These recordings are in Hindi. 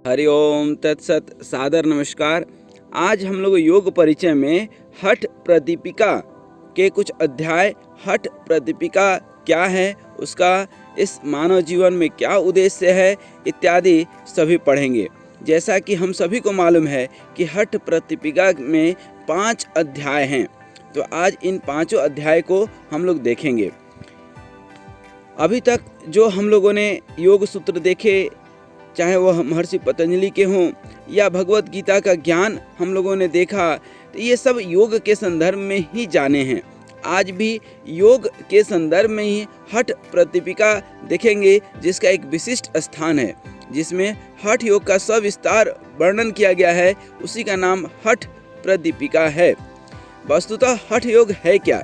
हरि ओम तत्सत। सादर नमस्कार। आज हम लोग योग परिचय में हठ प्रदीपिका के कुछ अध्याय, हठ प्रदीपिका क्या है, उसका इस मानव जीवन में क्या उद्देश्य है इत्यादि सभी पढ़ेंगे। जैसा कि हम सभी को मालूम है कि हठ प्रदीपिका में 5 अध्याय हैं, तो आज इन 5 अध्याय को हम लोग देखेंगे। अभी तक जो हम लोगों ने योग सूत्र देखे, चाहे वह महर्षि पतंजलि के हों या भगवत गीता का ज्ञान हम लोगों ने देखा, तो ये सब योग के संदर्भ में ही जाने हैं। आज भी योग के संदर्भ में ही हठ प्रदीपिका देखेंगे, जिसका एक विशिष्ट स्थान है, जिसमें हठ योग का सविस्तार वर्णन किया गया है। उसी का नाम हठ प्रदीपिका है। वस्तुतः हठ योग है क्या?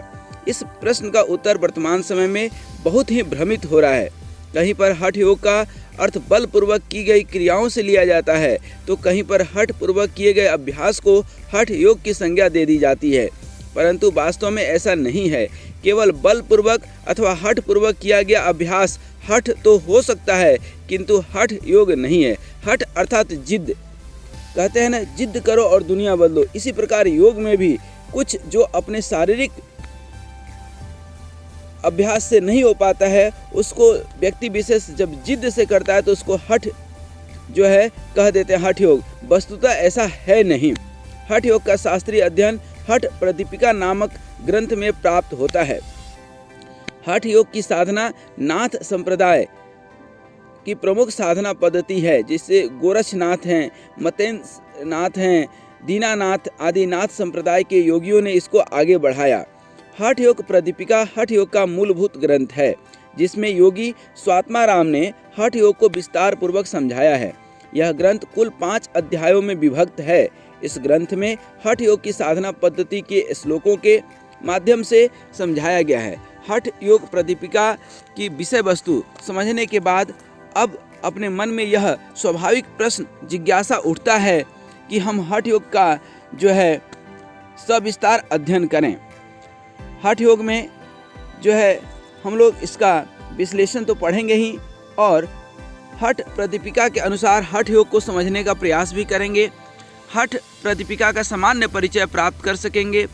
इस प्रश्न का उत्तर वर्तमान समय में बहुत ही भ्रमित हो रहा है। कहीं पर हठ योग का अर्थ बलपूर्वक की गई क्रियाओं से लिया जाता है, तो कहीं पर हठ पूर्वक किए गए अभ्यास को हठ योग की संज्ञा दे दी जाती है। परंतु वास्तव में ऐसा नहीं है। केवल बलपूर्वक अथवा हठ पूर्वक किया गया अभ्यास हठ तो हो सकता है, किंतु हठ योग नहीं है। हठ अर्थात जिद, कहते हैं ना, जिद करो और दुनिया बदलो। इसी प्रकार योग में भी कुछ जो अपने शारीरिक अभ्यास से नहीं हो पाता है, उसको व्यक्ति विशेष जब जिद से करता है तो उसको हठ जो है कह देते हैं हठ योग। वस्तुतः ऐसा है नहीं। हठ योग का शास्त्रीय अध्ययन हठ प्रदीपिका नामक ग्रंथ में प्राप्त होता है। हठ योग की साधना नाथ संप्रदाय की प्रमुख साधना पद्धति है, जिससे गोरक्षनाथ हैं, मतेन्द्र नाथ हैं, दीनानाथ आदि नाथ संप्रदाय के योगियों ने इसको आगे बढ़ाया। हठ योग प्रदीपिका हठ योग का मूलभूत ग्रंथ है, जिसमें योगी स्वात्माराम ने हठ योग को विस्तार पूर्वक समझाया है। यह ग्रंथ कुल 5 अध्यायों में विभक्त है। इस ग्रंथ में हठ योग की साधना पद्धति के श्लोकों के माध्यम से समझाया गया है। हठ योग प्रदीपिका की विषय वस्तु समझने के बाद अब अपने मन में यह स्वाभाविक प्रश्न जिज्ञासा उठता है कि हम हठ योग का जो है सविस्तार अध्ययन करें। हठ योग में जो है हम लोग इसका विश्लेषण तो पढ़ेंगे ही, और हठ प्रदीपिका के अनुसार हठ योग को समझने का प्रयास भी करेंगे। हठ प्रदीपिका का सामान्य परिचय प्राप्त कर सकेंगे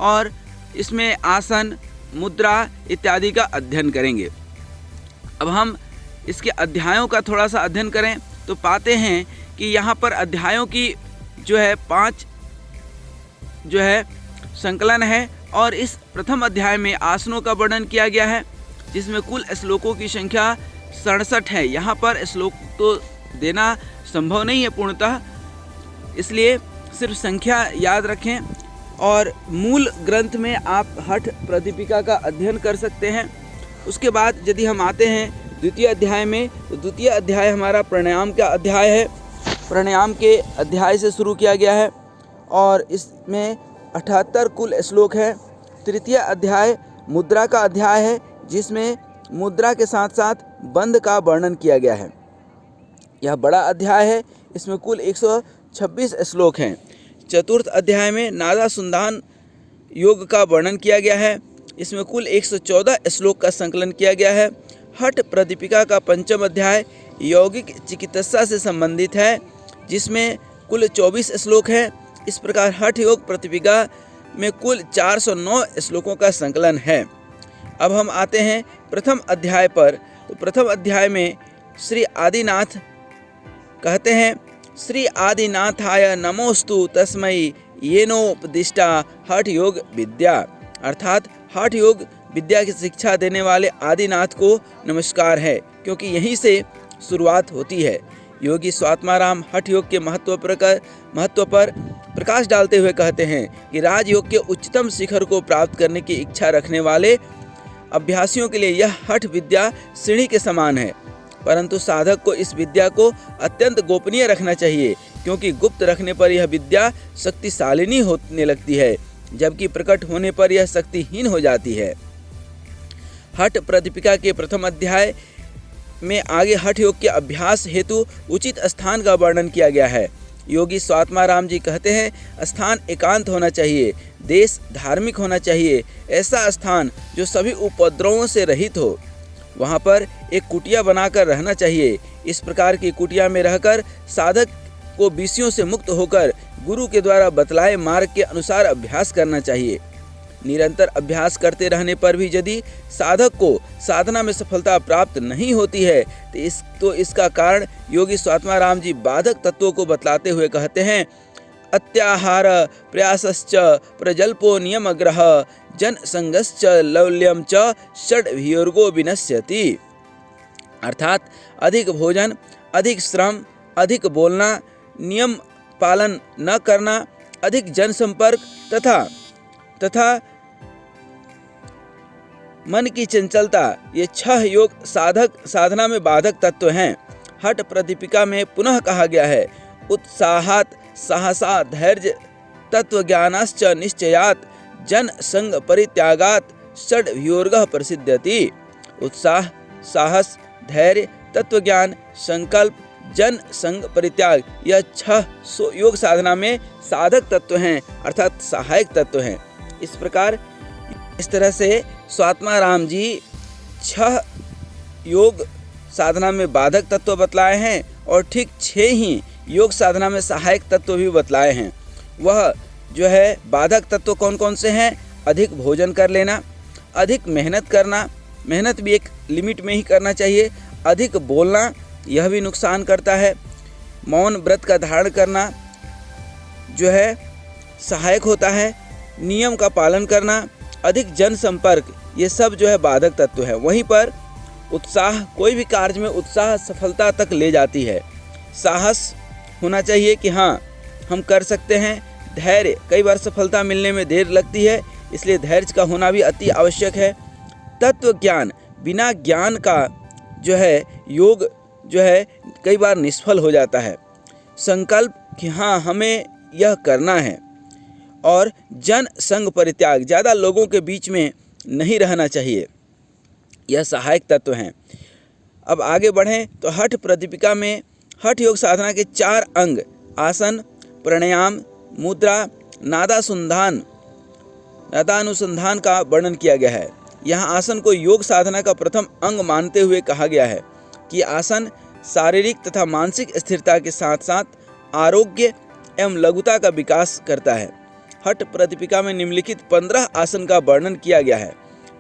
और इसमें आसन, मुद्रा इत्यादि का अध्ययन करेंगे। अब हम इसके अध्यायों का थोड़ा सा अध्ययन करें तो पाते हैं कि यहाँ पर अध्यायों की जो है 5 जो है संकलन है, और इस प्रथम अध्याय में आसनों का वर्णन किया गया है, जिसमें कुल श्लोकों की संख्या 67 है। यहाँ पर श्लोक तो देना संभव नहीं है पूर्णतः, इसलिए सिर्फ संख्या याद रखें और मूल ग्रंथ में आप हठ प्रदीपिका का अध्ययन कर सकते हैं। उसके बाद यदि हम आते हैं द्वितीय अध्याय में, तो द्वितीय अध्याय हमारा प्राणायाम का अध्याय है। प्राणायाम के अध्याय से शुरू किया गया है और इसमें 78 कुल श्लोक है। तृतीय अध्याय मुद्रा का अध्याय है, जिसमें मुद्रा के साथ साथ बंध का वर्णन किया गया है। यह बड़ा अध्याय है, इसमें कुल 126 श्लोक हैं। चतुर्थ अध्याय में नादासुंदान योग का वर्णन किया गया है, इसमें कुल 114 श्लोक का संकलन किया गया है। हठ प्रदीपिका का पंचम अध्याय यौगिक चिकित्सा से संबंधित है, जिसमें कुल 24 श्लोक हैं। इस प्रकार हठ योग प्रदीपिका में कुल 409 श्लोकों का संकलन है। अब हम आते हैं प्रथम अध्याय पर। तो प्रथम अध्याय में श्री आदिनाथ कहते हैं, श्री आदिनाथाय नमोस्तु तस्मै येनोपदिष्टा हठ योग विद्या, अर्थात हठ योग विद्या की शिक्षा देने वाले आदिनाथ को नमस्कार है, क्योंकि यहीं से शुरुआत होती है। योगी स्वात्माराम हठ योग के महत्व पर प्रकाश डालते हुए कहते हैं कि राजयोग के उच्चतम शिखर को प्राप्त करने की इच्छा रखने वाले अभ्यासियों के लिए यह हठ विद्या सीढ़ी के समान है, परंतु साधक को इस विद्या को अत्यंत गोपनीय रखना चाहिए, क्योंकि गुप्त रखने पर यह विद्या शक्तिशालिनी होने लगती है, जबकि प्रकट होने पर यह शक्तिहीन हो जाती है। हठ प्रदीपिका के प्रथम अध्याय में आगे हठ योग के अभ्यास हेतु उचित स्थान का वर्णन किया गया है। योगी स्वात्माराम जी कहते हैं, स्थान एकांत होना चाहिए, देश धार्मिक होना चाहिए, ऐसा स्थान जो सभी उपद्रवों से रहित हो। वहाँ पर एक कुटिया बनाकर रहना चाहिए। इस प्रकार की कुटिया में रहकर साधक को विषयों से मुक्त होकर गुरु के द्वारा बतलाए मार्ग के अनुसार अभ्यास करना चाहिए। निरंतर अभ्यास करते रहने पर भी यदि साधक को साधना में सफलता प्राप्त नहीं होती है तो इसका कारण योगी स्वात्माराम जी बाधक तत्वों को बतलाते हुए कहते हैं, अत्याहार प्रयासश्च प्रजल्पो नियमग्रह जन संगश्च लौल्यम च षड्भिर्गो विनश्यति। अर्थात अधिक भोजन, अधिक श्रम, अधिक बोलना, नियम पालन न करना, अधिक जनसंपर्क तथा मन की चंचलता, ये 6 योग साधना में बाधक तत्व हैं। हठ प्रदीपिका में पुनः कहा गया है, उत्साहात साहसा धैर्य तत्वज्ञानश्च निश्चयात जन संग परित्यागात षड्भिर्गः प्रसिद्ध्यति। उत्साह, साहस, धैर्य, तत्वज्ञान, संकल्प, जन संग परित्याग, यह 6 योग साधना में साधक तत्व हैं, अर्थात सहायक तत्व हैं। इस तरह से स्वात्माराम जी 6 योग साधना में बाधक तत्व बतलाए हैं और ठीक 6 ही योग साधना में सहायक तत्व भी बतलाए हैं। वह जो है बाधक तत्व कौन कौन से हैं? अधिक भोजन कर लेना, अधिक मेहनत करना, मेहनत भी एक लिमिट में ही करना चाहिए, अधिक बोलना, यह भी नुकसान करता है, मौन व्रत का धारण करना जो है सहायक होता है, नियम का पालन करना, अधिक जन संपर्क, ये सब जो है बाधक तत्व है। वहीं पर उत्साह, कोई भी कार्य में उत्साह सफलता तक ले जाती है। साहस होना चाहिए कि हाँ हम कर सकते हैं। धैर्य, कई बार सफलता मिलने में देर लगती है, इसलिए धैर्य का होना भी अति आवश्यक है। तत्व ज्ञान, बिना ज्ञान का जो है योग जो है कई बार निष्फल हो जाता है। संकल्प कि हाँ हमें यह करना है। और जन संग परित्याग, ज़्यादा लोगों के बीच में नहीं रहना चाहिए, यह सहायक तत्व हैं। अब आगे बढ़ें तो हठ प्रदीपिका में हठ योग साधना के 4 अंग आसन, प्राणायाम, मुद्रा, नादानुसंधान का वर्णन किया गया है। यहाँ आसन को योग साधना का प्रथम अंग मानते हुए कहा गया है कि आसन शारीरिक तथा मानसिक स्थिरता के साथ साथ आरोग्य एवं लघुता का विकास करता है। हठ प्रदीपिका में निम्नलिखित 15 आसन का वर्णन किया गया है।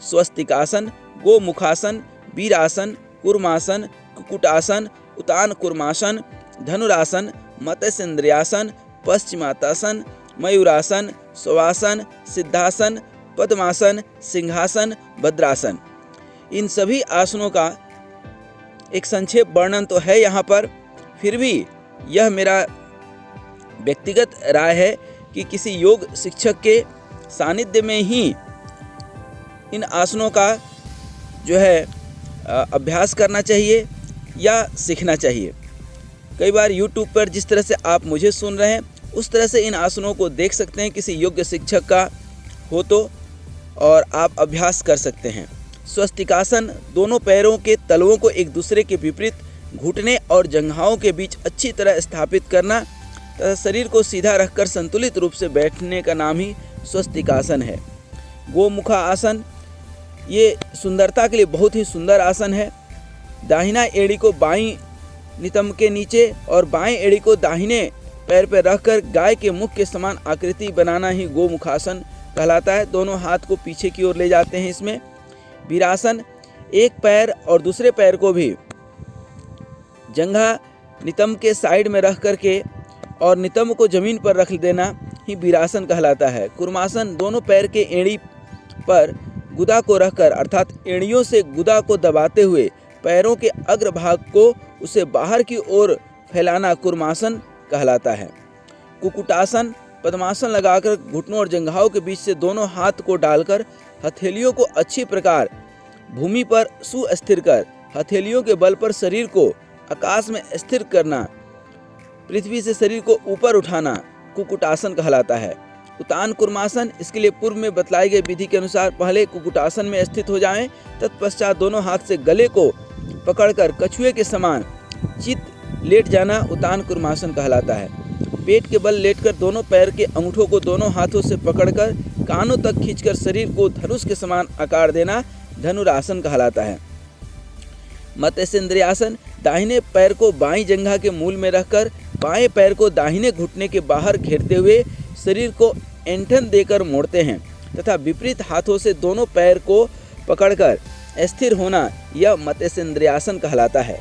स्वस्तिकासन, गोमुखासन, वीरासन, कूर्मासन, कुक्कुटासन, उतान कूर्मासन, धनुरासन, मत्स्येंद्रियासन, पश्चिमातासन, मयूरासन, शवासन, सिद्धासन, पद्मासन, सिंहासन, भद्रासन। इन सभी आसनों का एक संक्षेप वर्णन तो है यहाँ पर, फिर भी यह मेरा व्यक्तिगत राय है कि किसी योग शिक्षक के सानिध्य में ही इन आसनों का जो है अभ्यास करना चाहिए या सीखना चाहिए। कई बार YouTube पर जिस तरह से आप मुझे सुन रहे हैं उस तरह से इन आसनों को देख सकते हैं, किसी योग्य शिक्षक का हो तो, और आप अभ्यास कर सकते हैं। स्वस्तिकासन, दोनों पैरों के तलवों को एक दूसरे के विपरीत घुटने और जंघाओं के बीच अच्छी तरह स्थापित करना तथा शरीर को सीधा रखकर संतुलित रूप से बैठने का नाम ही स्वस्तिकासन है। गोमुखा आसन, ये सुंदरता के लिए बहुत ही सुंदर आसन है। दाहिना एड़ी को बाईं नितंब के नीचे और बाएं एड़ी को दाहिने पैर पर रखकर गाय के मुख के समान आकृति बनाना ही गोमुखासन कहलाता है। दोनों हाथ को पीछे की ओर ले जाते हैं इसमें। वीरासन, एक पैर और दूसरे पैर को भी जंघा नितंब के साइड में रख करके और नितंब को जमीन पर रख देना ही वीरासन कहलाता है। कूर्मासन, दोनों पैर के एड़ी पर गुदा को रखकर अर्थात एड़ियों से गुदा को दबाते हुए पैरों के अग्रभाग को उसे बाहर की ओर फैलाना कूर्मासन कहलाता है। कुक्कुटासन, पद्मासन लगाकर घुटनों और जंघाओं के बीच से दोनों हाथ को डालकर हथेलियों को अच्छी प्रकार भूमि पर सुस्थिर कर हथेलियों के बल पर शरीर को आकाश में स्थिर करना, पृथ्वी से शरीर को ऊपर उठाना कुक्कुटासन कहलाता है। उतान कूर्मासन, इसके लिए पूर्व में बतलाई गई विधि के अनुसार पहले कुक्कुटासन में स्थित हो जाएं, तत्पश्चात दोनों हाथ से गले को पकड़कर कछुए के समान चित लेट जाना उतान कूर्मासन कहलाता है। पेट के बल लेटकर दोनों पैर के अंगूठों को दोनों हाथों से पकड़कर कानों तक खींचकर शरीर को धनुष के समान आकार देना धनुरासन कहलाता है। मत्स्येंद्रियासन, दाहिने पैर को बाईं जंघा के मूल में रखकर बाएं पैर को दाहिने घुटने के बाहर घेरते हुए शरीर को ऐंठन देकर मोड़ते हैं तथा विपरीत हाथों से दोनों पैर को पकड़कर स्थिर होना यह मत्स्येंद्रियासन कहलाता है।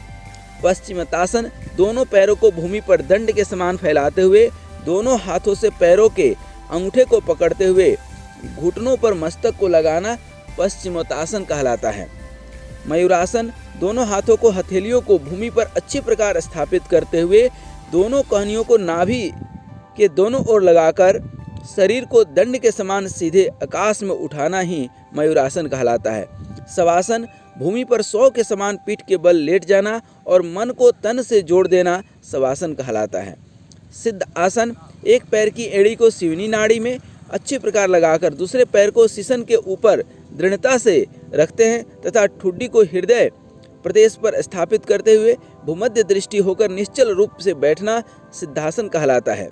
पश्चिमोत्तासन, दोनों पैरों को भूमि पर दंड के समान फैलाते हुए दोनों हाथों से पैरों के अंगूठे को पकड़ते हुए घुटनों पर मस्तक को लगाना पश्चिमोत्तासन कहलाता है। मयूरासन, दोनों हाथों को हथेलियों को भूमि पर अच्छी प्रकार स्थापित करते हुए दोनों कहनियों को नाभि के दोनों ओर लगाकर शरीर को दंड के समान सीधे आकाश में उठाना ही मयूरासन कहलाता है। शवासन, भूमि पर 100 के समान पीठ के बल लेट जाना और मन को तन से जोड़ देना शवासन कहलाता है। सिद्ध आसन, एक पैर की एड़ी को सिवनी नाड़ी में अच्छी प्रकार लगाकर दूसरे पैर को शीशन के ऊपर दृढ़ता से रखते हैं तथा ठुड्डी को हृदय प्रदेश पर स्थापित करते हुए भूमध्य दृष्टि होकर निश्चल रूप से बैठना सिद्धासन कहलाता है।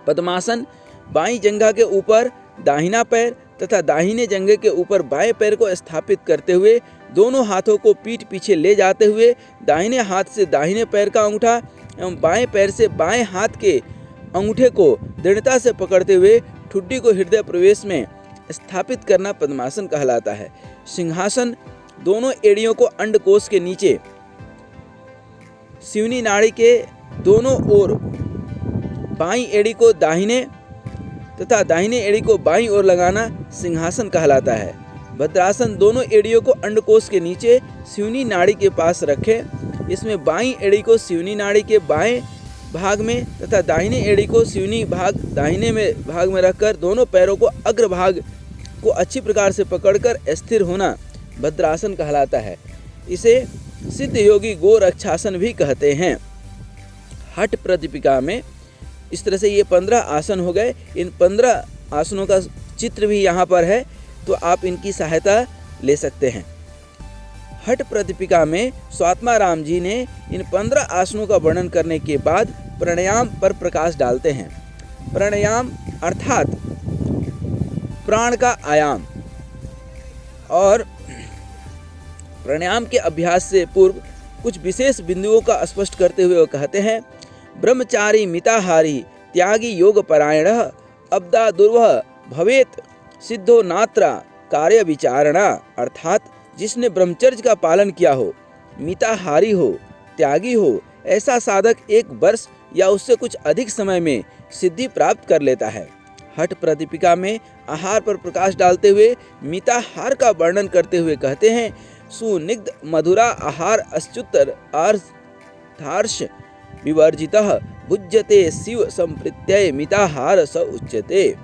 पद्मासन, बाईं जंघा के ऊपर दाहिना पैर तथा दाहिने जंघे के ऊपर बाएं पैर को स्थापित करते हुए दोनों हाथों को पीठ पीछे ले जाते हुए दाहिने हाथ से दाहिने पैर का अंगूठा एवं बाएं पैर से बाएं हाथ के अंगूठे को दृढ़ता से पकड़ते हुए ठुड्डी को हृदय प्रवेश में स्थापित करना पद्मासन कहलाता है। सिंहासन, दोनों एड़ियों को अंडकोश के नीचे सिवनी नाड़ी के दोनों ओर बाईं एड़ी को दाहिने तथा दाहिने एड़ी को बाईं ओर लगाना सिंहासन कहलाता है। भद्रासन, दोनों एड़ियों को अंडकोश के नीचे सिवनी नाड़ी के पास रखें। इसमें बाईं एड़ी को सिवनी नाड़ी के बाएं भाग में तथा दाहिने एड़ी को सिवनी भाग दाहिने में भाग में रखकर दोनों पैरों को अग्रभाग को अच्छी प्रकार से पकड़कर स्थिर होना भद्रासन कहलाता है। इसे सिद्ध योगी गोरक्षासन भी कहते हैं। हठ प्रदीपिका में इस तरह से ये 15 आसन हो गए। इन 15 आसनों का चित्र भी यहाँ पर है, तो आप इनकी सहायता ले सकते हैं। हठ प्रदीपिका में स्वात्मा राम जी ने इन 15 आसनों का वर्णन करने के बाद प्राणायाम पर प्रकाश डालते हैं। प्राणायाम अर्थात प्राण का आयाम, और प्राणायाम के अभ्यास से पूर्व कुछ विशेष बिंदुओं का स्पष्ट करते हुए वो कहते हैं, ब्रह्मचारी मिताहारी त्यागी योग परायणः अब्दा दुर्वह भवेत सिद्धो नात्रा कार्य विचारणा। अर्थात जिसने ब्रह्मचर्य का पालन किया हो, मिताहारी हो, त्यागी हो, ऐसा साधक 1 वर्ष या उससे कुछ अधिक समय में सिद्धि प्राप्त कर लेता है। हठ प्रदीपिका में आहार पर प्रकाश डालते हुए मिताहार का वर्णन करते हुए कहते हैं, सुनिग्ध मधुरा आहार अच्युतर अर्थार्ष विवर्जितः भुज्यते शिव संप्रीत्यै मिताहार स उच्यते।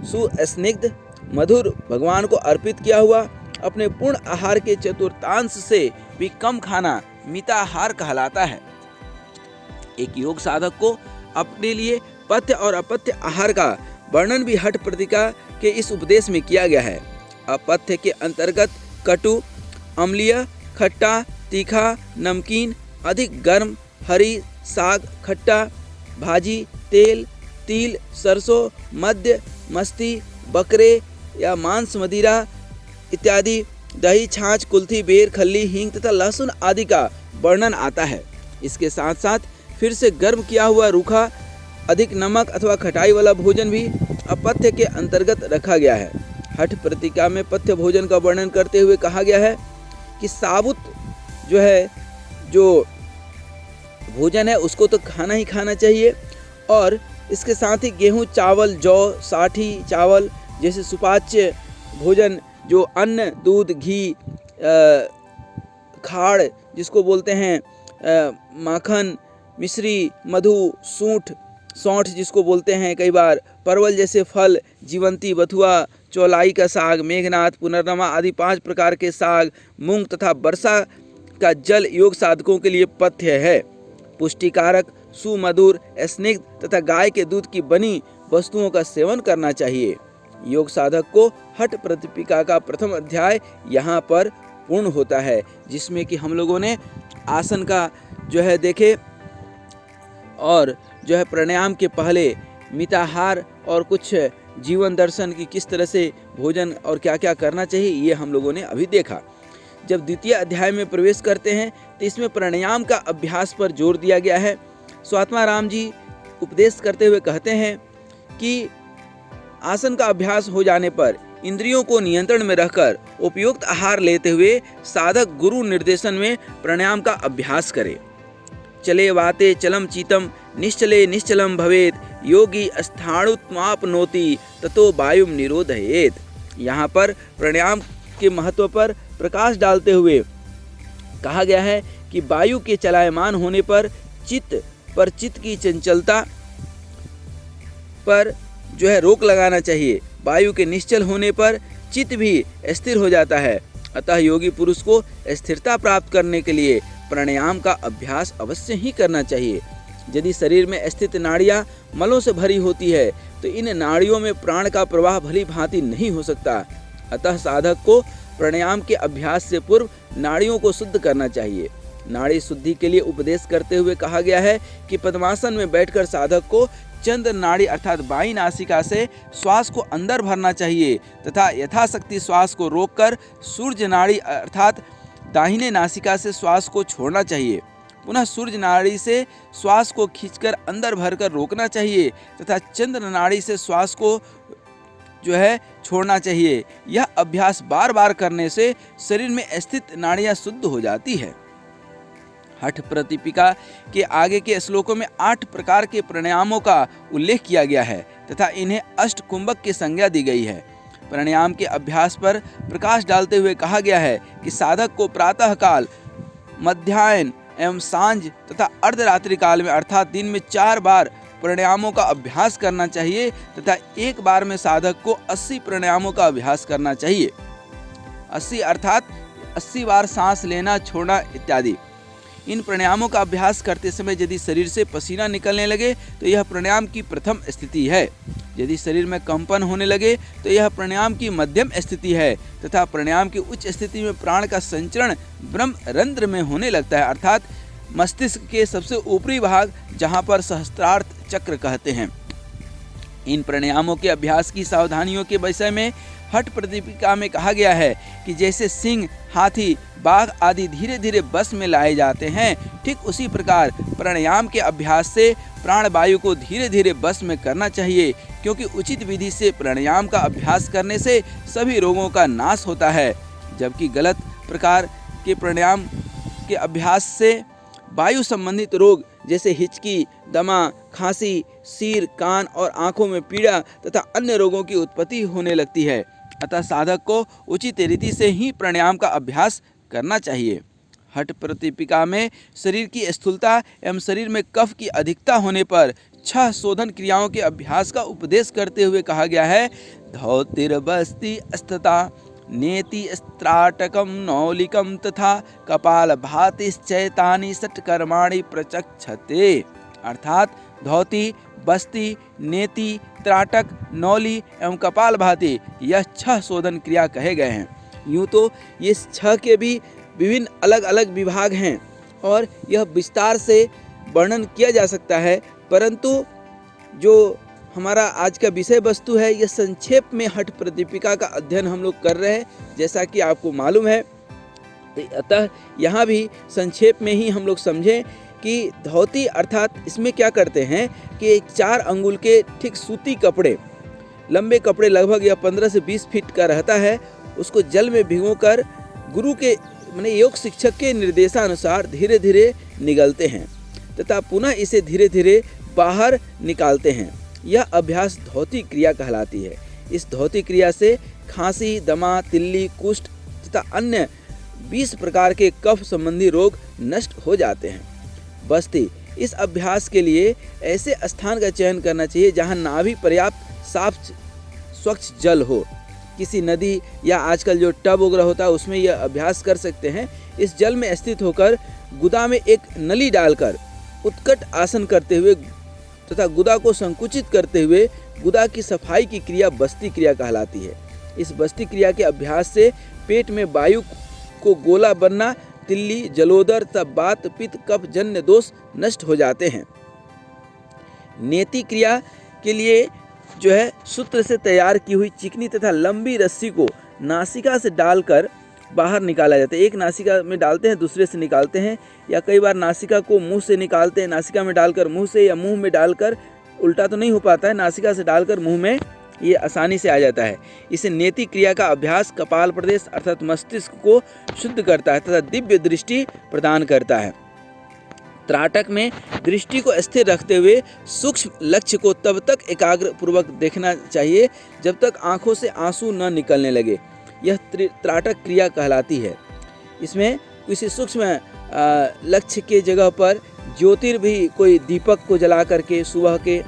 सुस्निग्ध मधुर भगवान को अर्पित किया हुआ अपने पूर्ण आहार के चतुर्थांश से भी कम खाना मिताहार कहलाता है। एक योग साधक को अपने लिए पथ्य और अपथ्य आहार का वर्णन भी हठ प्रदीपिका के इस उपदेश में किया गया है। अपथ्य के अंतर्गत कटु, अम्लीय, खट्टा, तीखा, नमकीन, अधिक गर्म, हरी, साग, खट्टा, भाजी, तेल, तिल, सरसों, मद्य, मस्ती, बकरे या मांस, मदिरा इत्यादि, दही, छाछ, कुल्थी, बेर, खल्ली, हींग तथा लहसुन आदि का वर्णन आता है। इसके साथ साथ फिर से गर्म किया हुआ रूखा, अधिक नमक अथवा खटाई वाला भोजन भी अपथ्य के अंतर्गत रखा गया है। हठ प्रदीपिका में पथ्य भोजन का वर्णन करते हुए कहा गया है कि साबुत जो भोजन है उसको तो खाना ही खाना चाहिए, और इसके साथ ही गेहूं, चावल, जौ, साठी चावल जैसे सुपाच्य भोजन, जो अन्न, दूध, घी, खाड़ जिसको बोलते हैं, माखन, मिश्री, मधु, सौंठ जिसको बोलते हैं कई बार, परवल जैसे फल, जीवंती, बथुआ, चौलाई का साग, मेघनाथ, पुनर्नमा आदि 5 प्रकार के साग, मूंग तथा वर्षा का जल योग साधकों के लिए पथ्य है। पुष्टिकारक, सुमधुर, स्निग्ध तथा गाय के दूध की बनी वस्तुओं का सेवन करना चाहिए। योग साधक को हठ प्रदीपिका का प्रथम अध्याय यहाँ पर पूर्ण होता है, जिसमें कि हम लोगों ने आसन का देखे, और प्राणायाम के पहले मिताहार और कुछ जीवन दर्शन की किस तरह से भोजन और क्या क्या करना चाहिए, ये हम लोगों ने अभी देखा। जब द्वितीय अध्याय में प्रवेश करते हैं तो इसमें प्राणायाम का अभ्यास पर जोर दिया गया है। स्वात्मा राम जी उपदेश करते हुए कहते हैं कि आसन का अभ्यास हो जाने पर इंद्रियों को नियंत्रण में रखकर उपयुक्त आहार लेते हुए साधक गुरु निर्देशन में प्राणायाम का अभ्यास करे। चले वाते चलम चीतम निश्चले निश्चलम भवेत योगी स्थाणुत्मापनोति ततो वायुम निरोधयेत। यहाँ पर प्राणायाम के महत्व पर प्रकाश डालते हुए कहा गया है कि वायु के चलायमान होने पर चित्त की चंचलता पर जो है रोक लगाना चाहिए। वायु के निश्चल होने पर चित्त भी स्थिर हो जाता है। अतः योगी पुरुष को स्थिरता प्राप्त करने के लिए प्राणायाम का अभ्यास अवश्य ही करना चाहिए। यदि शरीर में स्थित नाड़ियां मलों से भरी होती है तो इन नाड़ियों में प्राण का प्रवाह भली भांति नहीं हो सकता। अतः साधक को प्राणायाम के अभ्यास से पूर्व नाड़ियों को शुद्ध करना चाहिए। नाड़ी शुद्धि के लिए उपदेश करते हुए कहा गया है कि पद्मासन में बैठकर साधक को चंद्र नाड़ी अर्थात बाईं नासिका से श्वास को अंदर भरना चाहिए तथा यथाशक्ति श्वास को रोककर सूर्य नाड़ी अर्थात दाहिने नासिका से श्वास को छोड़ना चाहिए। पुनः सूर्य नाड़ी से श्वास को खींचकर अंदर भरकर रोकना चाहिए तथा चंद्र नाड़ी से श्वास को जो है छोड़ना चाहिए। यह अभ्यास बार बार करने से शरीर में स्थित नाड़ियां शुद्ध हो जाती है। हठ प्रतिपिका के आगे के श्लोकों में 8 प्रकार के प्राणायामों का उल्लेख किया गया है तथा इन्हें अष्टकुंभक की संज्ञा दी गई है। प्राणायाम के अभ्यास पर प्रकाश डालते हुए कहा गया है कि साधक को प्रातः काल, मध्याह्न एवं सांझ तथा अर्धरात्रि काल में अर्थात दिन में 4 बार प्राणायामों का अभ्यास करना चाहिए तथा एक बार में साधक को 80 प्राणायामों का अभ्यास करना चाहिए। 80 अर्थात 80 बार सांस लेना छोड़ना इत्यादि। इन प्राणायामों का अभ्यास करते समय यदि शरीर से पसीना निकलने लगे तो यह प्राणायाम की प्रथम स्थिति है। यदि शरीर में कंपन होने लगे तो यह प्राणायाम की मध्यम स्थिति है तथा प्राणायाम की उच्च स्थिति में प्राण का संचरण ब्रह्म रंध्र में होने लगता है अर्थात मस्तिष्क के सबसे ऊपरी भाग जहाँ पर सहस्त्रार्थ चक्र कहते हैं। इन प्राणायामों के अभ्यास की सावधानियों के विषय में हठ प्रतिपिका में कहा गया है कि जैसे सिंह, हाथी, बाघ आदि धीरे धीरे बस में लाए जाते हैं, ठीक उसी प्रकार प्राणायाम के अभ्यास से प्राण वायु को धीरे धीरे बस में करना चाहिए, क्योंकि उचित विधि से प्राणायाम का अभ्यास करने से सभी रोगों का नाश होता है, जबकि गलत प्रकार के प्राणायाम के अभ्यास से वायु संबंधित रोग जैसे हिचकी, दमा, खांसी, सिर, कान और आंखों में पीड़ा तथा अन्य रोगों की उत्पत्ति होने लगती है। अतः साधक को उचित रीति से ही प्राणायाम का अभ्यास करना चाहिए। हठ प्रतिपिका में शरीर की स्थूलता एवं शरीर में कफ की अधिकता होने पर 6 शोधन क्रियाओं के अभ्यास का उपदेश करते हुए कहा गया है। धौतिर्बस्ति स्थता नेति स्त्राटकम नौलिकम तथा कपाल भातिश्चैतानि षट्कर्माणि प्रचक्षते। अर्थात धौति, बस्ती, नेति, त्राटक, नौली एवं कपाल भाति यह 6 शोधन क्रिया कहे गए हैं। यूँ तो ये 6 के भी विभिन्न अलग अलग विभाग हैं और यह विस्तार से वर्णन किया जा सकता है, परंतु जो हमारा आज का विषय वस्तु है यह संक्षेप में हठ प्रतिपिका का अध्ययन हम लोग कर रहे हैं, जैसा कि आपको मालूम है। अतः यहाँ भी संक्षेप में ही हम लोग समझें कि धौती अर्थात इसमें क्या करते हैं कि 4 अंगुल के ठीक सूती कपड़े, लंबे कपड़े लगभग यह 15 से 20 फीट का रहता है, उसको जल में भिगोकर गुरु के माने योग शिक्षक के निर्देशानुसार धीरे धीरे निगलते हैं तथा पुनः इसे धीरे धीरे बाहर निकालते हैं। यह अभ्यास धौती क्रिया कहलाती है। इस धौती क्रिया से खांसी, दमा, तिल्ली, कुष्ठ तथा अन्य 20 प्रकार के कफ संबंधी रोग नष्ट हो जाते हैं। बस्ती, इस अभ्यास के लिए ऐसे स्थान का चयन करना चाहिए जहां नाभि पर्याप्त साफ स्वच्छ जल हो। किसी नदी या आजकल जो टब वगैरह होता है उसमें यह अभ्यास कर सकते हैं। इस जल में स्थित होकर गुदा में एक नली डालकर उत्कट आसन करते हुए तथा गुदा को संकुचित करते हुए गुदा की सफाई की क्रिया बस्ती क्रिया कहलाती है। इस बस्ती क्रिया के अभ्यास से पेट में वायु को गोला बनना, तिल्ली, जलोदर तथा वात, पित्त, कफ जन्य दोष नष्ट हो जाते हैं। नेति क्रिया के लिए जो है सूत्र से तैयार की हुई चिकनी तथा लंबी रस्सी को नासिका से डालकर बाहर निकाला जाता है। एक नासिका में डालते हैं, दूसरे से निकालते हैं, या कई बार नासिका को मुंह से निकालते हैं, नासिका में डालकर मुंह से, या मुंह में डालकर, उल्टा तो नहीं हो पाता है, नासिका से डालकर मुंह में ये आसानी से आ जाता है। इसे नेति क्रिया का अभ्यास कपाल प्रदेश अर्थात मस्तिष्क को शुद्ध करता है तथा दिव्य दृष्टि प्रदान करता है। त्राटक में दृष्टि को स्थिर रखते हुए सूक्ष्म लक्ष्य को तब तक एकाग्र पूर्वक देखना चाहिए जब तक आंखों से आंसू न निकलने लगे। यह त्राटक क्रिया कहलाती है। इसमें किसी सूक्ष्म लक्ष्य के जगह पर ज्योतिर्भी कोई दीपक को जला करके सुबह के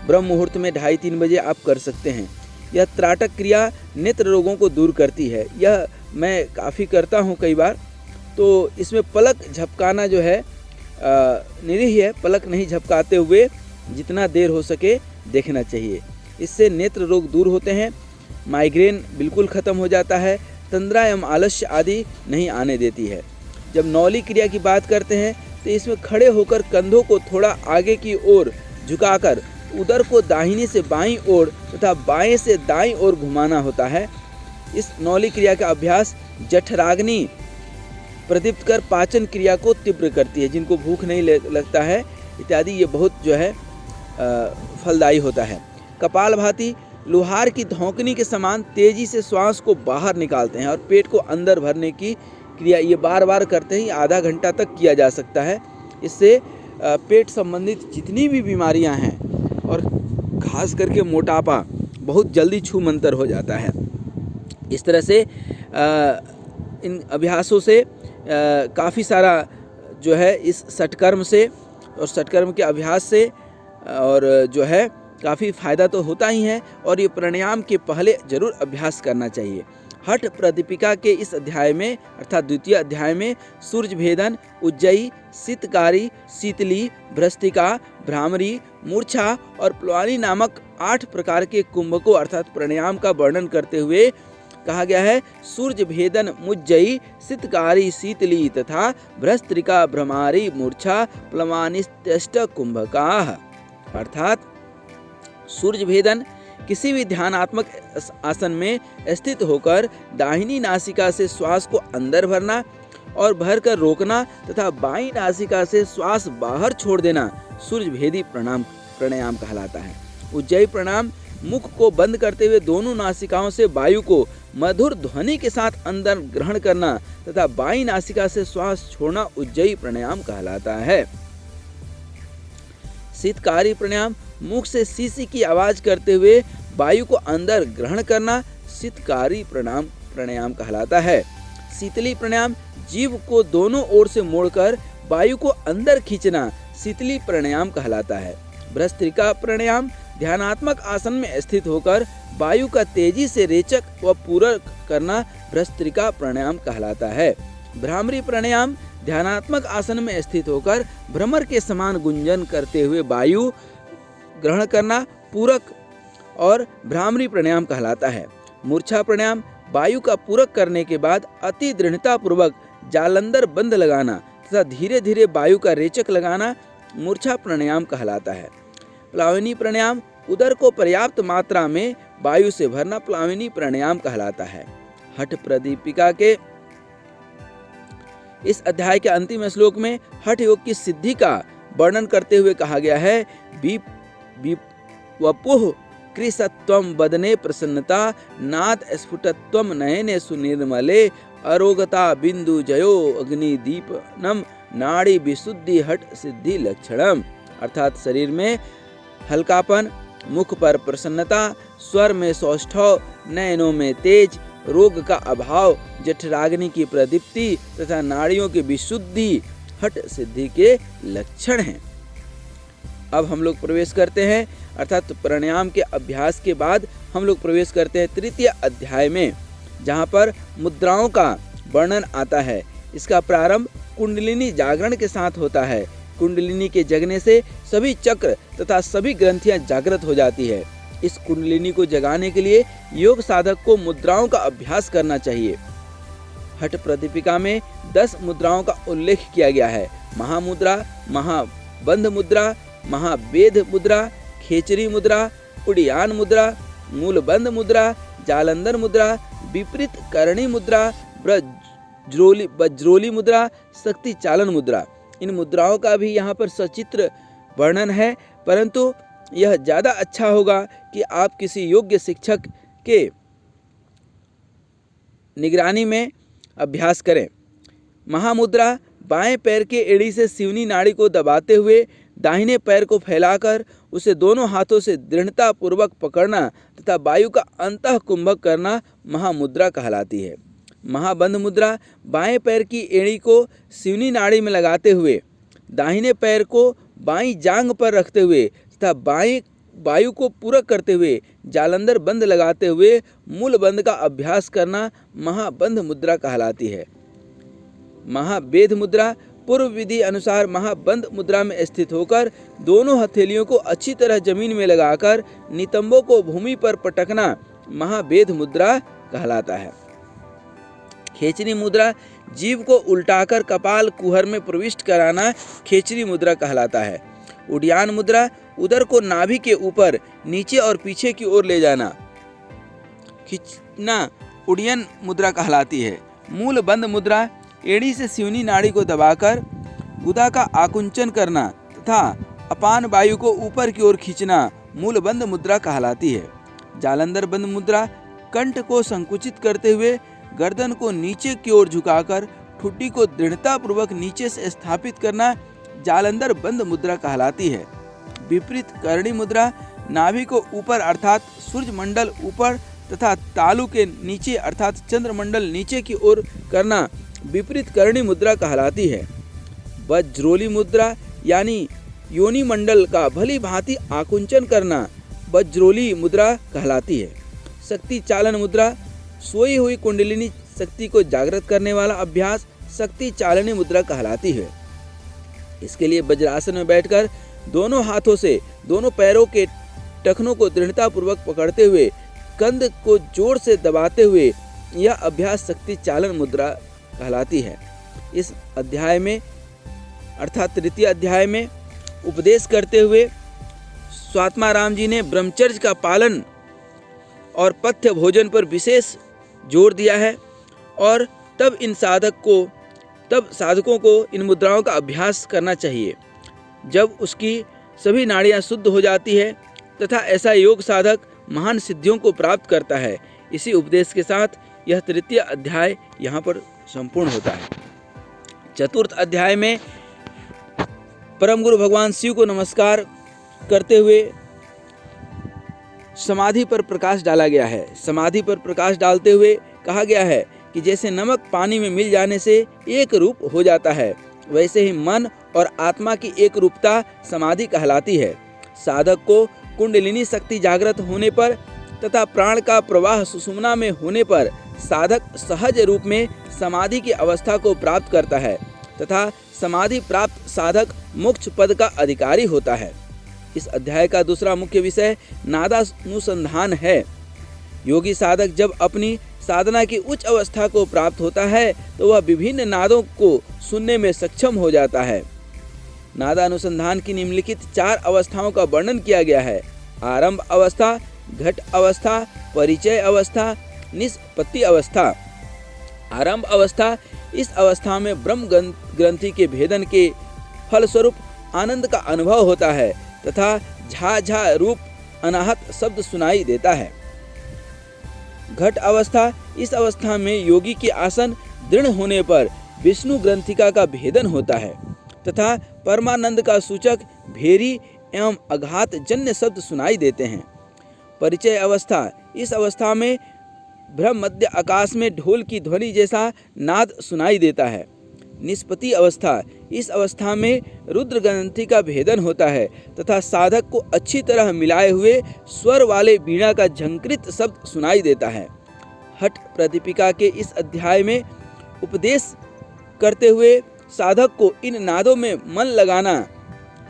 ब्रह्म मुहूर्त में 2:30-3 बजे आप कर सकते हैं। यह त्राटक क्रिया नेत्र रोगों को दूर करती है। यह मैं काफ़ी करता हूँ कई बार। तो इसमें पलक झपकाना जो है निरीह है, पलक नहीं झपकाते हुए जितना देर हो सके देखना चाहिए। इससे नेत्र रोग दूर होते हैं, माइग्रेन बिल्कुल ख़त्म हो जाता है, तंद्रा एवं आलस्य आदि नहीं आने देती है। जब नौली क्रिया की बात करते हैं तो इसमें खड़े होकर कंधों को थोड़ा आगे की ओर झुकाकर उदर को दाहिनी से बाईं ओर तथा बाएं से दाईं ओर घुमाना होता है। इस नौली क्रिया का अभ्यास जठराग्नि प्रदीप्त कर पाचन क्रिया को तीव्र करती है। जिनको भूख नहीं लगता है इत्यादि, ये बहुत जो है फलदायी होता है। कपालभाति लोहार की धौंकनी के समान तेजी से श्वास को बाहर निकालते हैं और पेट को अंदर भरने की क्रिया ये बार बार करते ही आधा घंटा तक किया जा सकता है। इससे पेट संबंधित जितनी भी बीमारियां हैं और खास करके मोटापा बहुत जल्दी छूमंतर हो जाता है। इस तरह से इन अभ्यासों से काफ़ी सारा जो है इस षटकर्म से और षटकर्म के अभ्यास से और जो है काफ़ी फ़ायदा तो होता ही है। और ये प्राणायाम के पहले ज़रूर अभ्यास करना चाहिए। हठ प्रदीपिका के इस अध्याय में अर्थात द्वितीय अध्याय में सूर्य भेदन, उज्जयी, शीतकारी, शीतली, भ्रष्टिका, भ्रामरी, मूर्छा और प्लवानी नामक 8 प्रकार के कुंभकों अर्थात प्राणायाम का वर्णन करते हुए कहा गया है। सूर्य भेदन, मुज्जयी, शीतकारी, शीतली तथा भ्रष्टिका, भ्रमारी, मूर्छा, प्लवानिष्ट कुंभकाः। अर्थात सूर्य भेदन किसी भी ध्यानात्मक आसन में स्थित होकर दाहिनी नासिका से श्वास को अंदर भरना और भरकर रोकना तथा बाईं नासिका से श्वास बाहर छोड़ देना सूर्य भेदी प्राणायाम कहलाता है। उज्जयी प्राणायाम मुख को बंद करते हुए दोनों नासिकाओं से वायु को मधुर ध्वनि के साथ अंदर ग्रहण करना तथा बाईं नासिका से श्वास छोड़ना उज्जयी प्राणायाम कहलाता है। शीतकारी प्राणायाम मुख से सीसी की आवाज करते हुए वायु को अंदर ग्रहण करना शीतकारी प्राणायाम कहलाता है। शीतली प्राणायाम जीभ को दोनों ओर से मोड़कर वायु को अंदर खींचना शीतली प्राणायाम कहलाता है। भ्रष्टिका प्राणायाम ध्यानात्मक आसन में स्थित होकर वायु का तेजी से रेचक व पूरक करना भ्रष्टिका प्राणायाम कहलाता है। भ्रामरी प्राणायाम ध्यानात्मक आसन में स्थित होकर भ्रमर के समान गुंजन करते हुए वायु ग्रहण करना पूरक और भ्रामरी प्राणायाम कहलाता है। मूर्छा प्राणायाम वायु का पूरक करने के बाद अति दृढ़ता पूर्वक जालंधर बंद लगाना तथा धीरे धीरे वायु का रेचक लगाना मूर्छा प्राणायाम कहलाता है। प्लावनी प्राणायाम उदर को पर्याप्त मात्रा में वायु से भरना प्लावनी प्राणायाम कहलाता है। हठ प्रदीपिका के इस अध्याय के अंतिम श्लोक में हठ योग की सिद्धि का वर्णन करते हुए कहा गया है। वपुः कृशत्वं वदने प्रसन्नता नाद स्फुटत्वं नयने सुनिर्मले अरोगता बिंदु जयो अग्निदीपनम नाड़ी विशुद्धि हठ सिद्धि लक्षणम। अर्थात शरीर में हल्कापन, मुख पर प्रसन्नता, स्वर में सौष्ठव, नयनों में तेज, रोग का अभाव, जठराग्नि की प्रदीप्ति तथा नाड़ियों की विशुद्धि हठ सिद्धि के लक्षण हैं। अब हम लोग प्रवेश करते हैं अर्थात प्राणायाम के अभ्यास के बाद हम लोग प्रवेश करते हैं तृतीय अध्याय में, जहाँ पर मुद्राओं का वर्णन आता है। इसका प्रारंभ कुंडलिनी जागरण के साथ होता है। कुंडलिनी के जगने से सभी चक्र तथा सभी ग्रंथियां जागृत हो जाती है। इस कुंडलिनी को जगाने के लिए योग साधक को मुद्राओं का अभ्यास करना चाहिए। हठ प्रदीपिका में 10 मुद्राओं का उल्लेख किया गया है। महामुद्रा, महाबंध मुद्रा, महावेद मुद्रा, खेचरी मुद्रा, उड़ियान मुद्रा, मूलबंध मुद्रा, जालंधर मुद्रा, विपरीत करणी मुद्रा, वज्रोली मुद्रा, शक्ति चालन मुद्रा। इन मुद्राओं का भी यहाँ पर सचित्र वर्णन है, परंतु यह ज़्यादा अच्छा होगा कि आप किसी योग्य शिक्षक के निगरानी में अभ्यास करें। महामुद्रा, बाएं पैर के एड़ी से सिवनी नाड़ी को दबाते हुए दाहिने पैर को फैलाकर उसे दोनों हाथों से दृढ़ता पूर्वक पकड़ना तथा वायु का अंतः कुंभक करना महामुद्रा कहलाती है। महाबंध मुद्रा, बाएं पैर की एड़ी को सिवनी नाड़ी में लगाते हुए दाहिने पैर को बाईं जांघ पर रखते हुए तथा बाईं वायु को पूरक करते हुए जालंधर बंध लगाते हुए मूल बंध का अभ्यास करना महाबंध मुद्रा कहलाती है। महावेद मुद्रा, पूर्व विधि अनुसार महाबंध मुद्रा में स्थित होकर दोनों हथेलियों को अच्छी तरह जमीन में लगाकर नितंबों को भूमि पर पटकना महावेद मुद्रा कहलाता है। खेचरी मुद्रा, जीभ को उल्टाकर कपाल कुहर में प्रविष्ट कराना खेचरी मुद्रा कहलाता है। उड्डयन मुद्रा, उदर को नाभि के ऊपर नीचे और पीछे की ओर ले जाना खींचना उड्डयन मुद्रा कहलाती है। मूल बंध मुद्रा, एड़ी से सिवनी नाड़ी को दबाकर गुदा का आकुंचन करना तथा अपान वायु को ऊपर की ओर खींचना मूल बंध मुद्रा कहलाती है। जालंधर बंध मुद्रा, कंठ को संकुचित करते हुए गर्दन को नीचे की ओर झुकाकर ठुड्डी को दृढ़ता पूर्वक नीचे से स्थापित करना जालंधर बंध मुद्रा कहलाती है। विपरीत करणी मुद्रा, नाभि को ऊपर अर्थात सूर्य मंडल ऊपर तथा तालु के नीचे अर्थात चंद्रमंडल नीचे की ओर करना विपरीत करणी मुद्रा कहलाती है। वज्रोली मुद्रा यानी योनि मंडल का भली भांति आकुंचन करना वज्रोली मुद्रा कहलाती है। शक्ति चालन मुद्रा, सोई हुई कुंडलिनी शक्ति को जागृत करने वाला अभ्यास शक्ति चालनी मुद्रा कहलाती है। इसके लिए वज्रासन में बैठकर दोनों हाथों से दोनों पैरों के टखनों को दृढ़ता पूर्वक पकड़ते हुए कंध को जोर से दबाते हुए यह अभ्यास शक्ति चालन मुद्रा कहलाती है। इस अध्याय में अर्थात तृतीय अध्याय में उपदेश करते हुए स्वात्माराम जी ने ब्रह्मचर्य का पालन और पथ्य भोजन पर विशेष जोर दिया है और तब साधकों को इन मुद्राओं का अभ्यास करना चाहिए जब उसकी सभी नाड़ियां शुद्ध हो जाती है तथा ऐसा योग साधक महान सिद्धियों को प्राप्त करता है। इसी उपदेश के साथ यह तृतीय अध्याय यहाँ पर संपूर्ण होता है। चतुर्थ अध्याय में परम गुरु भगवान शिव को नमस्कार करते हुए समाधि पर प्रकाश डाला गया है। समाधि पर प्रकाश डालते हुए कहा गया है कि जैसे नमक पानी में मिल जाने से एक रूप हो जाता है, वैसे ही मन और आत्मा की एक रूपता समाधि कहलाती है। साधक को कुंडलिनी शक्ति जागृत होने पर तथा प्राण का प्रवाह सुषुम्ना में होने पर साधक सहज रूप में समाधि की अवस्था को प्राप्त करता है तथा समाधि प्राप्त साधक मोक्ष पद का अधिकारी होता है। इस अध्याय का दूसरा मुख्य विषय नादानुसंधान है। योगी साधक जब अपनी साधना की उच्च अवस्था को प्राप्त होता है तो वह विभिन्न नादों को सुनने में सक्षम हो जाता है। नादानुसंधान की निम्नलिखित 4 अवस्थाओं का वर्णन किया गया है। आरंभ अवस्था, घट अवस्था, परिचय अवस्था, निष्पत्ति अवस्था। आरंभ अवस्था, इस अवस्था में ब्रह्म ग्रंथि के भेदन के फलस्वरूप आनंद का अनुभव होता है तथा झा झा रूप अनाहत शब्द सुनाई देता है। घट अवस्था, इस अवस्था में योगी के आसन दृढ़ होने पर विष्णु ग्रंथिका का भेदन होता है तथा परमानंद का सूचक भेरी एवं अघात जन्य शब्द सुनाई देते हैं। परिचय अवस्था, इस अवस्था में ब्रह्म मध्य आकाश में ढोल की ध्वनि जैसा नाद सुनाई देता है। निष्पत्ति अवस्था, इस अवस्था में रुद्र ग्रंथि का भेदन होता है तथा साधक को अच्छी तरह मिलाए हुए स्वर वाले वीणा का झंकृत शब्द सुनाई देता है। हठ प्रदीपिका के इस अध्याय में उपदेश करते हुए साधक को इन नादों में मन लगाना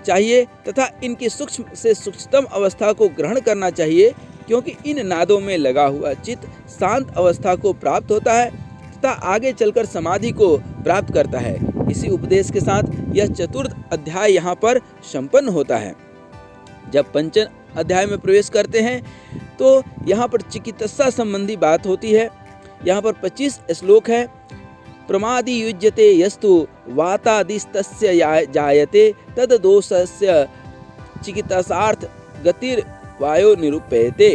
चाहिए तथा इनकी सूक्ष्म से सूक्ष्मतम अवस्था को ग्रहण करना चाहिए, क्योंकि इन नादों में लगा हुआ चित्त शांत अवस्था को प्राप्त होता है तथा आगे चलकर समाधि को प्राप्त करता है। इसी उपदेश के साथ यह चतुर्थ अध्याय यहाँ पर संपन्न होता है। जब पंचम अध्याय में प्रवेश करते हैं तो यहाँ पर चिकित्सा संबंधी बात होती है। यहाँ पर 25 श्लोक है। प्रमादि युज्यते यस्तु वातादिस्तस्य जायते तद दोषस्य चिकित्सार्थ गतिर वायो निरूपयते।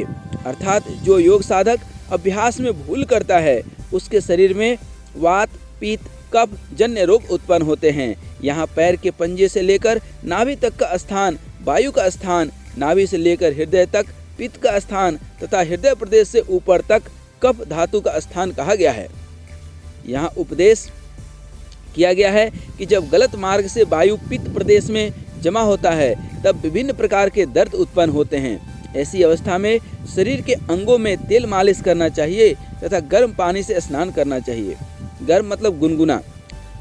अर्थात जो योग साधक अभ्यास में भूल करता है उसके शरीर में वात, पित्त, कफ जन्य रोग उत्पन्न होते हैं। यहाँ पैर के पंजे से लेकर नाभि तक का स्थान वायु का स्थान, नाभि से लेकर हृदय तक पित्त का स्थान तथा हृदय प्रदेश से ऊपर तक कफ धातु का स्थान कहा गया है। यहाँ उपदेश किया गया है कि जब गलत मार्ग से वायु पित्त प्रदेश में जमा होता है तब विभिन्न प्रकार के दर्द उत्पन्न होते हैं। ऐसी अवस्था में शरीर के अंगों में तेल मालिश करना चाहिए तथा गर्म पानी से स्नान करना चाहिए। गर्म मतलब गुनगुना।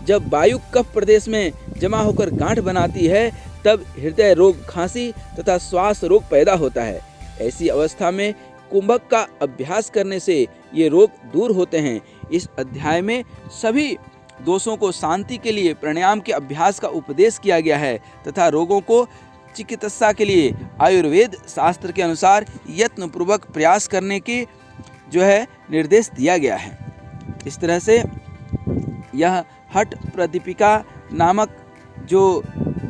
जब वायु कफ प्रदेश में जमा होकर गांठ बनाती है तब हृदय रोग, खांसी तथा श्वास रोग पैदा होता है। ऐसी अवस्था में कुंभक का अभ्यास करने से ये रोग दूर होते हैं। इस अध्याय में सभी दोषों को शांति के लिए प्राणायाम के अभ्यास का उपदेश किया गया है तथा रोगों को चिकित्सा के लिए आयुर्वेद शास्त्र के अनुसार यत्नपूर्वक प्रयास करने की निर्देश दिया गया है। इस तरह से यह हठ प्रदीपिका नामक जो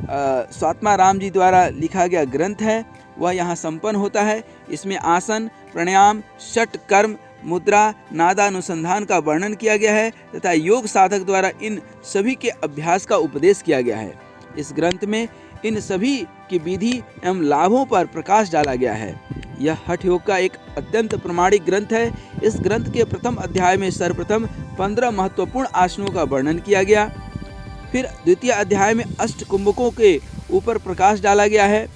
स्वात्माराम जी द्वारा लिखा गया ग्रंथ है वह यहाँ संपन्न होता है। इसमें आसन, प्राणायाम, षट कर्म, मुद्रा, नादानुसंधान का वर्णन किया गया है तथा योग साधक द्वारा इन सभी के अभ्यास का उपदेश किया गया है। इस ग्रंथ में इन सभी की विधि एवं लाभों पर प्रकाश डाला गया है। यह हठ योग का एक अत्यंत प्रमाणिक ग्रंथ है। इस ग्रंथ के प्रथम अध्याय में सर्वप्रथम 15 महत्वपूर्ण आसनों का वर्णन किया गया। फिर द्वितीय अध्याय में अष्ट कुंभकों के ऊपर प्रकाश डाला गया है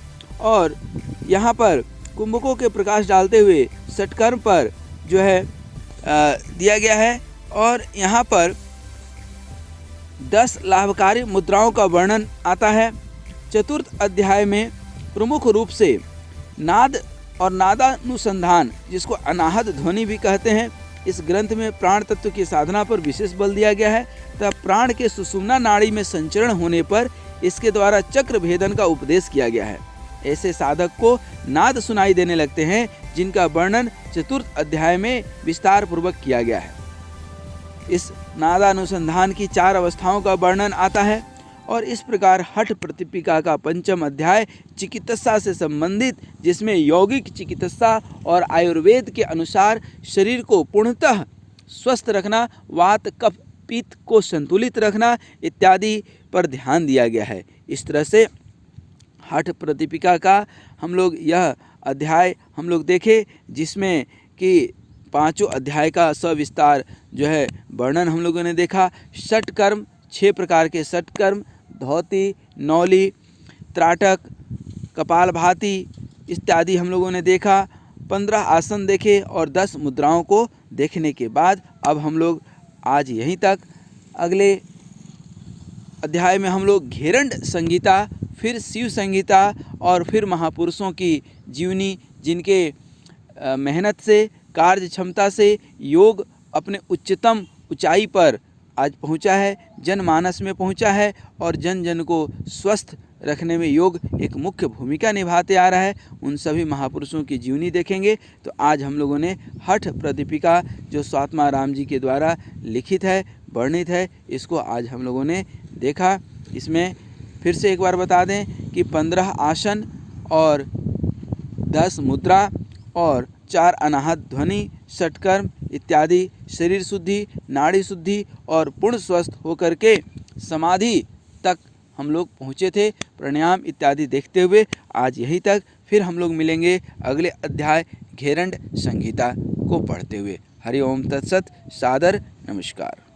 और यहाँ पर कुंभकों के प्रकाश डालते हुए षटकर्म पर दिया गया है और यहाँ पर 10 लाभकारी मुद्राओं का वर्णन आता है। चतुर्थ अध्याय में प्रमुख रूप से नाद और नादानुसंधान, जिसको अनाहत ध्वनि भी कहते हैं, इस ग्रंथ में प्राण तत्व की साधना पर विशेष बल दिया गया है तथा प्राण के सुषुम्ना नाड़ी में संचरण होने पर इसके द्वारा चक्र भेदन का उपदेश किया गया है। ऐसे साधक को नाद सुनाई देने लगते हैं जिनका वर्णन चतुर्थ अध्याय में विस्तार पूर्वक किया गया है। इस नादानुसंधान की 4 अवस्थाओं का वर्णन आता है और इस प्रकार हठ प्रदीपिका का पंचम अध्याय चिकित्सा से संबंधित, जिसमें यौगिक चिकित्सा और आयुर्वेद के अनुसार शरीर को पूर्णतः स्वस्थ रखना, वात, कफ, पित्त को संतुलित रखना इत्यादि पर ध्यान दिया गया है। इस तरह से हठ प्रदीपिका का हम लोग यह अध्याय हम लोग देखे, जिसमें कि 5 अध्याय का सविस्तार वर्णन हम लोगों ने देखा। षट कर्म, 6 प्रकार के षट कर्म, धौती, नौली, त्राटक, कपालभाति इत्यादि हम लोगों ने देखा। 15 आसन देखे और 10 मुद्राओं को देखने के बाद अब हम लोग आज यहीं तक। अगले अध्याय में हम लोग घेरंड संहिता, फिर शिव संहिता और फिर महापुरुषों की जीवनी, जिनके मेहनत से, कार्य क्षमता से योग अपने उच्चतम ऊंचाई पर आज पहुंचा है, जनमानस में पहुंचा है और जन जन को स्वस्थ रखने में योग एक मुख्य भूमिका निभाते आ रहा है। उन सभी महापुरुषों की जीवनी देखेंगे। तो आज हम लोगों ने हठ प्रदीपिका जो स्वात्माराम जी के द्वारा लिखित है, वर्णित है, इसको आज हम लोगों ने देखा। इसमें फिर से एक बार बता दें कि 15 आसन और 10 मुद्रा और 4 अनाहत ध्वनि, षटकर्म इत्यादि शरीर शुद्धि, नाड़ी शुद्धि और पूर्ण स्वस्थ होकर के समाधि तक हम लोग पहुँचे थे। प्राणायाम इत्यादि देखते हुए आज यहीं तक। फिर हम लोग मिलेंगे अगले अध्याय घेरंड संहिता को पढ़ते हुए। हरि ओम तत्सत। सादर नमस्कार।